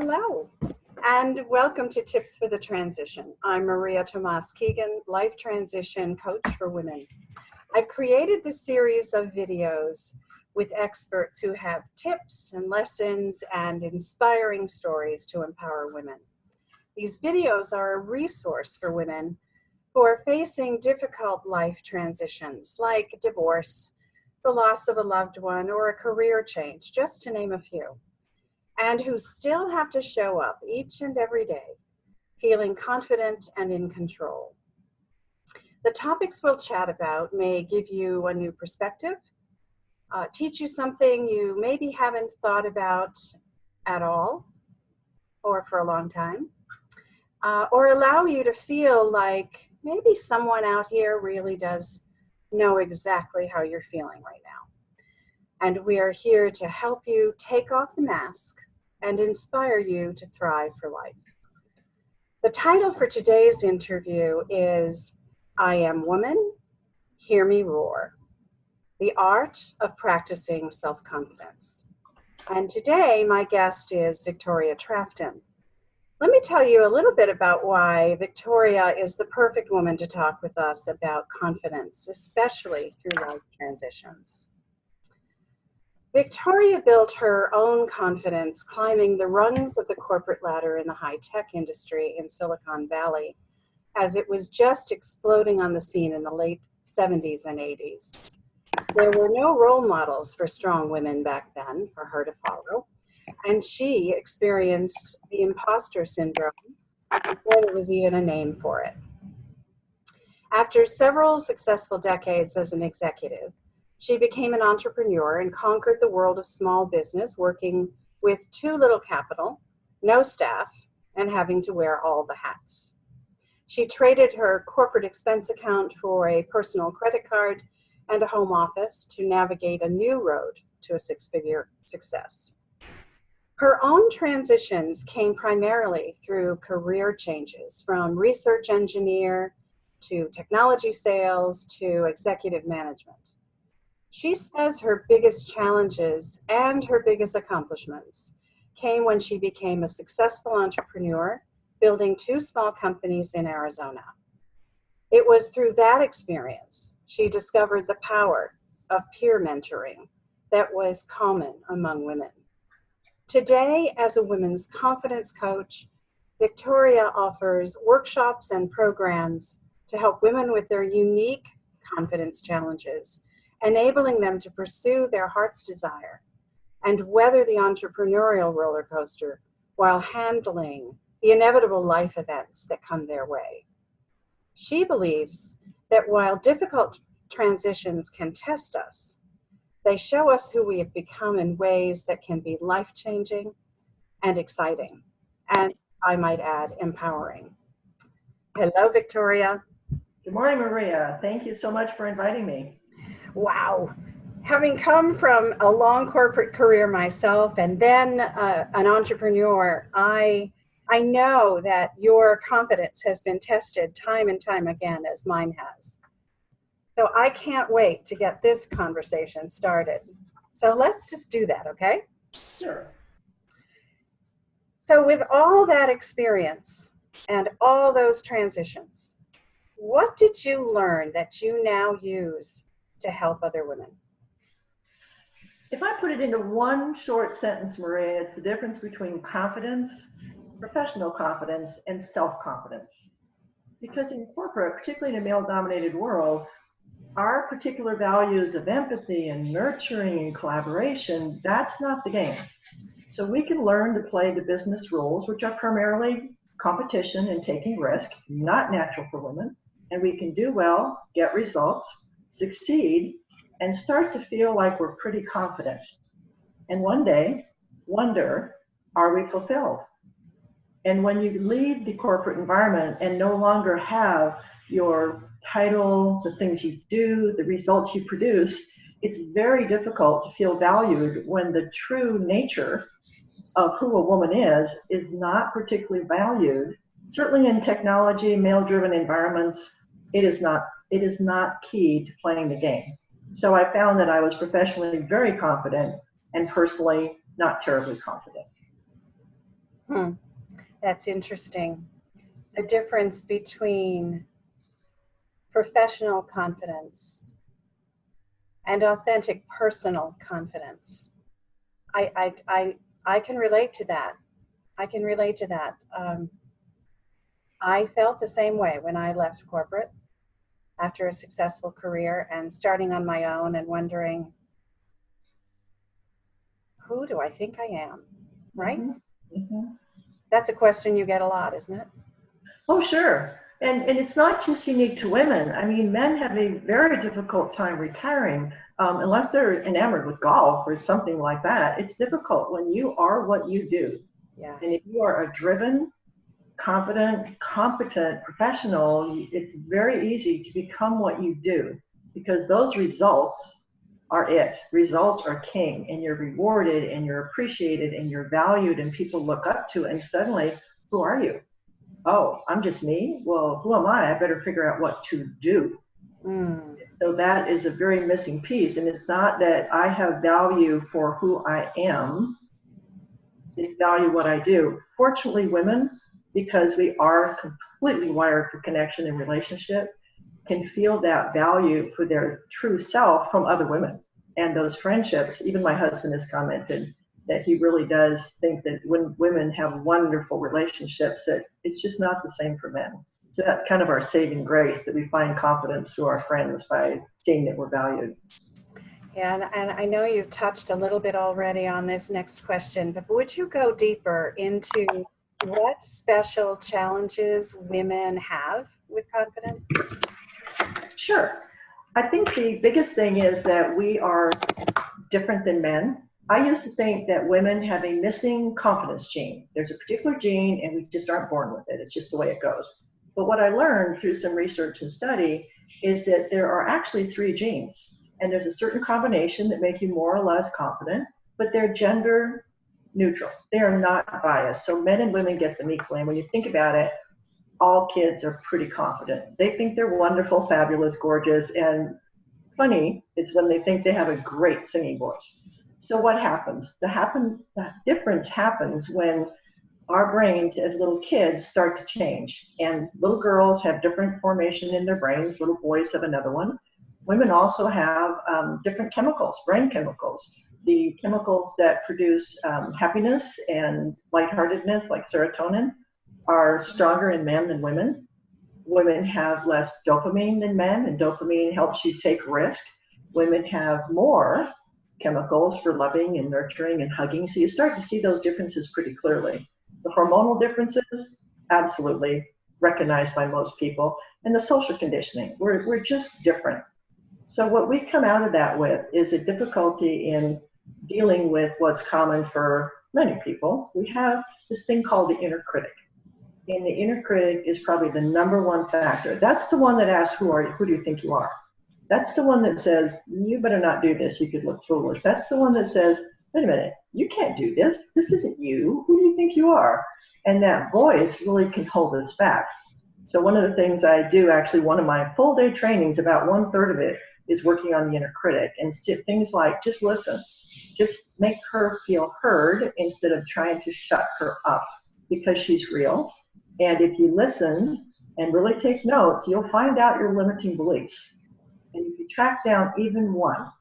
Hello, and welcome to Tips for the Transition. I'm Maria Tomás-Keegan, life transition coach for women. I've created this series of videos with experts who have tips and lessons and inspiring stories to empower women. These videos are a resource for women who are facing difficult life transitions like divorce, the loss of a loved one, or a career change, just to name a few, and who still have to show up each and every day, feeling confident and in control. The topics we'll chat about may give you a new perspective, teach you something you maybe haven't thought about at all, or for a long time, or allow you to feel like maybe someone out here really does know exactly how you're feeling right now. And we are here to help you take off the mask and inspire you to thrive for life. The title for today's interview is I Am Woman, Hear Me Roar, the art of practicing self-confidence. And today my guest is Victoria Trafton. Let me tell you a little bit about why Victoria is the perfect woman to talk with us about confidence, especially through life transitions. Victoria built her own confidence climbing the rungs of the corporate ladder in the high-tech industry in Silicon Valley, as it was just exploding on the scene in the late 70s and 80s. There were no role models for strong women back then for her to follow, and she experienced the imposter syndrome before there was even a name for it. After several successful decades as an executive, she became an entrepreneur and conquered the world of small business, working with too little capital, no staff, and having to wear all the hats. She traded her corporate expense account for a personal credit card and a home office to navigate a new road to a six-figure success. Her own transitions came primarily through career changes, from research engineer to technology sales to executive management. She says her biggest challenges and her biggest accomplishments came when she became a successful entrepreneur, building 2 small companies in Arizona. It was through that experience she discovered the power of peer mentoring that was common among women. Today, as a women's confidence coach, Victoria offers workshops and programs to help women with their unique confidence challenges, enabling them to pursue their heart's desire and weather the entrepreneurial roller coaster while handling the inevitable life events that come their way. She believes that while difficult transitions can test us, they show us who we have become in ways that can be life-changing and exciting, and I might add, empowering. Hello, Victoria. Good morning, Maria. Thank you so much for inviting me. Wow. Having come from a long corporate career myself and then an entrepreneur, I know that your confidence has been tested time and time again, as mine has. So I can't wait to get this conversation started. So let's just do that, okay? Sure. So with all that experience and all those transitions, what did you learn that you now use to help other women? If I put it into one short sentence, Maria, it's the difference between confidence, professional confidence, and self-confidence. Because in corporate, particularly in a male-dominated world, our particular values of empathy and nurturing and collaboration, that's not the game. So we can learn to play the business rules, which are primarily competition and taking risk, not natural for women. And we can do well, get results, succeed, and start to feel like we're pretty confident. And one day, wonder, are we fulfilled? And when you leave the corporate environment and no longer have your title, the things you do, the results you produce, it's very difficult to feel valued when the true nature of who a woman is not particularly valued. Certainly in technology, male-driven environments, it is not key to playing the game. So I found that I was professionally very confident and personally not terribly confident. Hmm. That's interesting. The difference between professional confidence and authentic personal confidence. I can relate to that. I can relate to that. I felt the same way when I left corporate after a successful career and starting on my own and wondering, who do I think I am? Right? Hmm. Hmm. That's a question you get a lot, isn't it? Oh, sure. And it's not just unique to women. I mean, men have a very difficult time retiring unless they're enamored with golf or something like that. It's difficult when you are what you do. Yeah. And if you are a driven, confident, competent professional, it's very easy to become what you do because those results are it. Results are king, and you're rewarded and you're appreciated and you're valued, and people look up to it. And suddenly, who are you? Oh, I'm just me? Well, who am I? I better figure out what to do. Mm. So that is a very missing piece. And it's not that I have value for who I am, it's value what I do. Fortunately, women, because we are completely wired for connection and relationship, can feel that value for their true self from other women. And those friendships, even my husband has commented that he really does think that when women have wonderful relationships, that it's just not the same for men. So that's kind of our saving grace, that we find confidence through our friends by seeing that we're valued. Yeah, and I know you've touched a little bit already on this next question, but would you go deeper into what special challenges women have with confidence? Sure. I think the biggest thing is that we are different than men. I used to think that women have a missing confidence gene. There's a particular gene and we just aren't born with it. It's just the way it goes. But what I learned through some research and study is that there are actually three genes. And there's a certain combination that make you more or less confident, but they're gender neutral. They are not biased. So men and women get them equally. And when you think about it, all kids are pretty confident. They think they're wonderful, fabulous, gorgeous, and funny is when they think they have a great singing voice. So what happens? The difference happens when our brains as little kids start to change. And little girls have different formation in their brains. Little boys have another one. Women also have different chemicals, brain chemicals. The chemicals that produce happiness and lightheartedness, like serotonin, are stronger in men than women. Women have less dopamine than men, and dopamine helps you take risk. Women have more chemicals for loving and nurturing and hugging. So you start to see those differences pretty clearly. The hormonal differences, absolutely recognized by most people. And the social conditioning, we're just different. So what we come out of that with is a difficulty in dealing with what's common for many people. We have this thing called the inner critic. And the inner critic is probably the number one factor. That's the one that asks, who do you think you are? That's the one that says, you better not do this, you could look foolish. That's the one that says, wait a minute, you can't do this. This isn't you. Who do you think you are? And that voice really can hold us back. So one of the things I do, actually, one of my full day trainings, about 1/3 of it is working on the inner critic, and things like just listen, just make her feel heard instead of trying to shut her up, because she's real. And if you listen and really take notes, you'll find out your limiting beliefs. And if you track down even one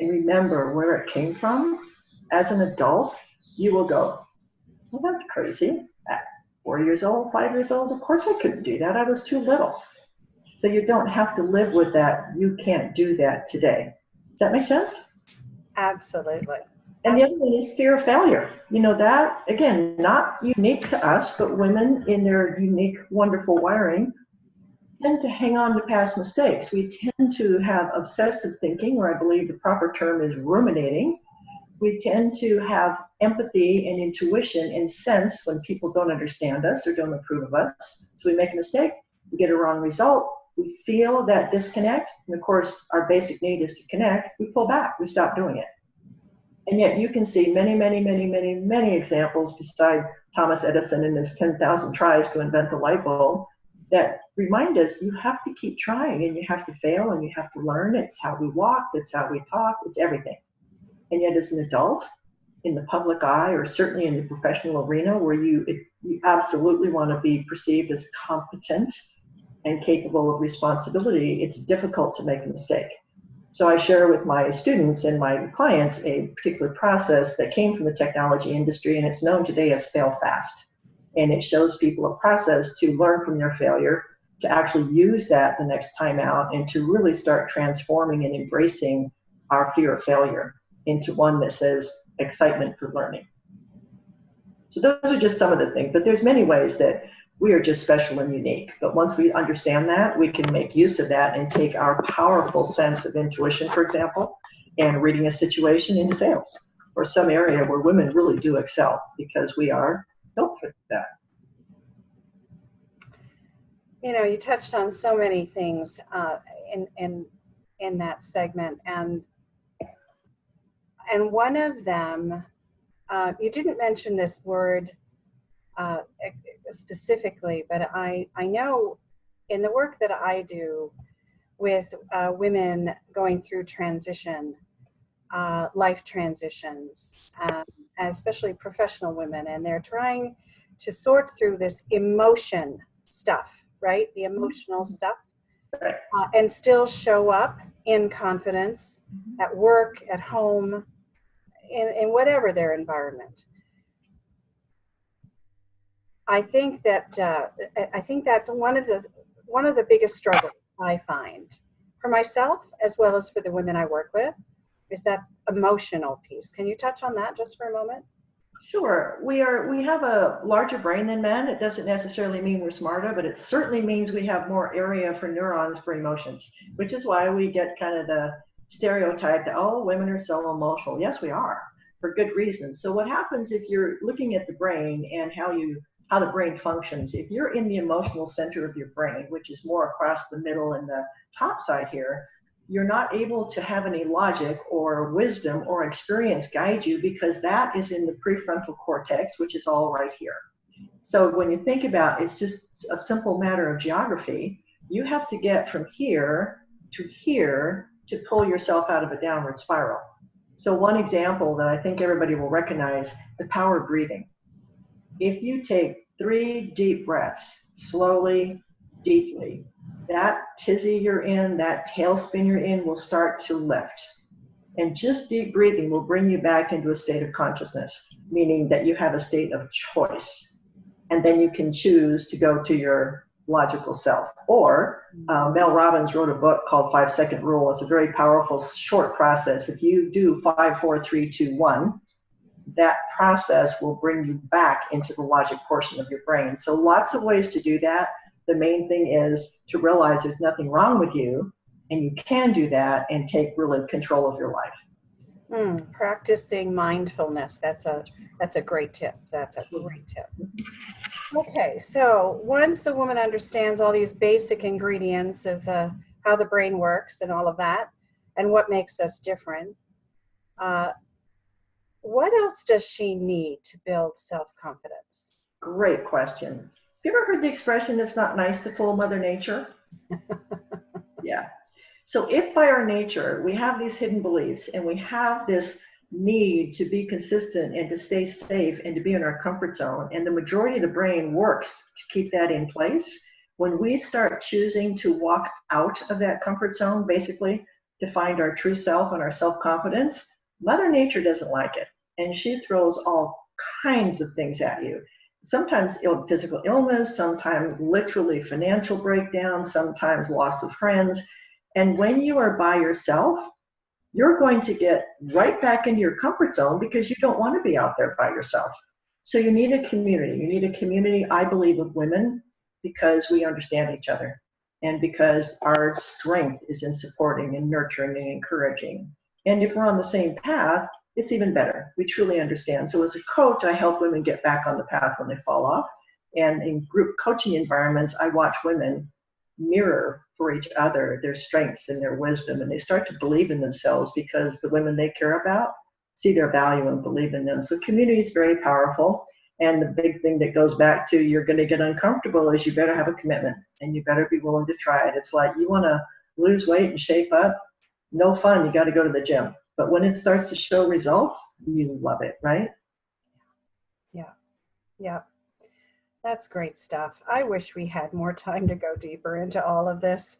and remember where it came from, as an adult, you will go, well, that's crazy. At 4 years old, 5 years old, of course I couldn't do that. I was too little. So you don't have to live with that. You can't do that today. Does that make sense? Absolutely. And the other one is fear of failure. You know, that, again, not unique to us, but women in their unique, wonderful wiring tend to hang on to past mistakes. We tend to have obsessive thinking, or I believe the proper term is ruminating. We tend to have empathy and intuition and sense when people don't understand us or don't approve of us. So we make a mistake, we get a wrong result, we feel that disconnect, and of course our basic need is to connect, we pull back, we stop doing it. And yet you can see many examples beside Thomas Edison and his 10,000 tries to invent the light bulb that remind us you have to keep trying, and you have to fail, and you have to learn. It's how we walk, it's how we talk, it's everything. And yet as an adult, in the public eye, or certainly in the professional arena, where you absolutely want to be perceived as competent and capable of responsibility, it's difficult to make a mistake. So I share with my students and my clients a particular process that came from the technology industry, and it's known today as fail fast. And it shows people a process to learn from their failure, to actually use that the next time out, and to really start transforming and embracing our fear of failure into one that says excitement for learning. So those are just some of the things, but there's many ways that we are just special and unique. But once we understand that, we can make use of that and take our powerful sense of intuition, for example, and reading a situation into sales, or some area where women really do excel, because we are built for that. You know, you touched on so many things in that segment, and one of them, you didn't mention this word specifically, but I know in the work that I do with women going through transition, life transitions, especially professional women, and they're trying to sort through this emotion stuff, right? The emotional stuff, and still show up in confidence at work, at home, in whatever their environment. I think that's one of the biggest struggles I find for myself, as well as for the women I work with, is that emotional piece. Can you touch on that just for a moment? Sure. We have a larger brain than men. It doesn't necessarily mean we're smarter, but it certainly means we have more area for neurons for emotions, which is why we get kind of the stereotype that, oh, women are so emotional. Yes, we are, for good reasons. So what happens if you're looking at the brain and how the brain functions? If you're in the emotional center of your brain, which is more across the middle and the top side here, you're not able to have any logic or wisdom or experience guide you, because that is in the prefrontal cortex, which is all right here. So when you think about it, it's just a simple matter of geography. You have to get from here to pull yourself out of a downward spiral. So one example that I think everybody will recognize, the power of breathing. If you take 3 deep breaths, slowly, deeply, that tizzy you're in, that tailspin you're in will start to lift. And just deep breathing will bring you back into a state of consciousness, meaning that you have a state of choice. And then you can choose to go to your logical self. Or Mel Robbins wrote a book called 5-Second Rule. It's a very powerful, short process. If you do 5, 4, 3, 2, 1, that process will bring you back into the logic portion of your brain. So lots of ways to do that. The main thing is to realize there's nothing wrong with you, and you can do that and take really control of your life. Practicing mindfulness. That's a great tip. That's a great tip. Okay, so once a woman understands all these basic ingredients of how the brain works and all of that, and what makes us different, what else does she need to build self-confidence? Great question. Have you ever heard the expression, it's not nice to fool Mother Nature? Yeah. So if by our nature we have these hidden beliefs and we have this need to be consistent and to stay safe and to be in our comfort zone, and the majority of the brain works to keep that in place, when we start choosing to walk out of that comfort zone, basically to find our true self and our self-confidence, Mother Nature doesn't like it. And she throws all kinds of things at you. Sometimes physical illness, sometimes literally financial breakdown, sometimes loss of friends. And when you are by yourself, you're going to get right back into your comfort zone, because you don't want to be out there by yourself. So you need a community. You need a community, I believe, of women, because we understand each other, and because our strength is in supporting and nurturing and encouraging. And if we're on the same path, it's even better. We truly understand. So as a coach, I help women get back on the path when they fall off. And in group coaching environments, I watch women mirror for each other their strengths and their wisdom, and they start to believe in themselves, because the women they care about see their value and believe in them. So community is very powerful. And the big thing that goes back to you're going to get uncomfortable is you better have a commitment, and you better be willing to try it. It's like, you want to lose weight and shape up? No fun. You got to go to the gym. But when it starts to show results, you love it, right? Yeah. Yeah. That's great stuff. I wish we had more time to go deeper into all of this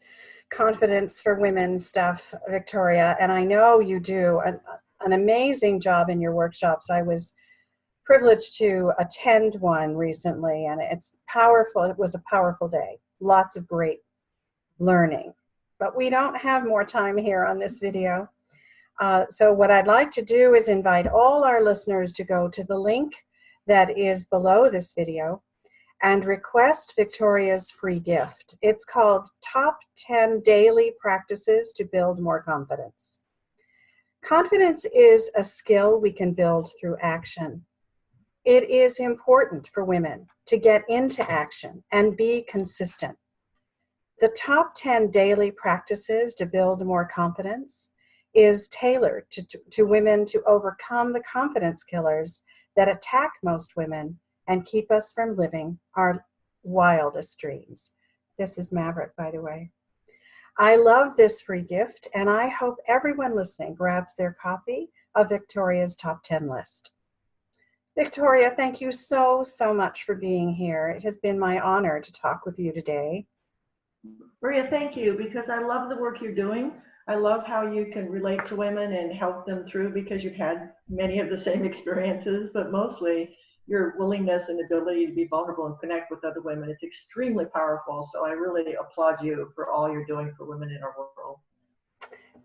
confidence for women stuff, Victoria. And I know you do an amazing job in your workshops. I was privileged to attend one recently, and it's powerful. It was a powerful day. Lots of great learning. But we don't have more time here on this video. So what I'd like to do is invite all our listeners to go to the link that is below this video and request Victoria's free gift. It's called Top 10 Daily Practices to Build More Confidence. Confidence is a skill we can build through action. It is important for women to get into action and be consistent. The top 10 daily practices to build more confidence is tailored to women to overcome the confidence killers that attack most women and keep us from living our wildest dreams. This is Maverick, by the way. I love this free gift, and I hope everyone listening grabs their copy of Victoria's Top 10 list. Victoria, thank you so much for being here. It has been my honor to talk with you today. Maria, thank you, because I love the work you're doing. I love how you can relate to women and help them through, because you've had many of the same experiences, but mostly your willingness and ability to be vulnerable and connect with other women. It's extremely powerful. So I really applaud you for all you're doing for women in our world.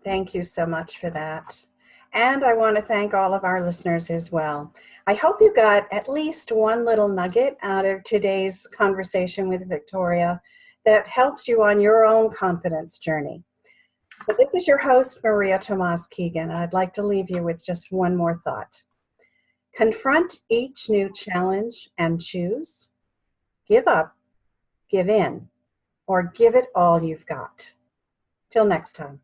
Thank you so much for that. And I want to thank all of our listeners as well. I hope you got at least one little nugget out of today's conversation with Victoria that helps you on your own confidence journey. So this is your host, Maria Tomás-Keegan. I'd like to leave you with just one more thought. Confront each new challenge and choose. Give up, give in, or give it all you've got. Till next time.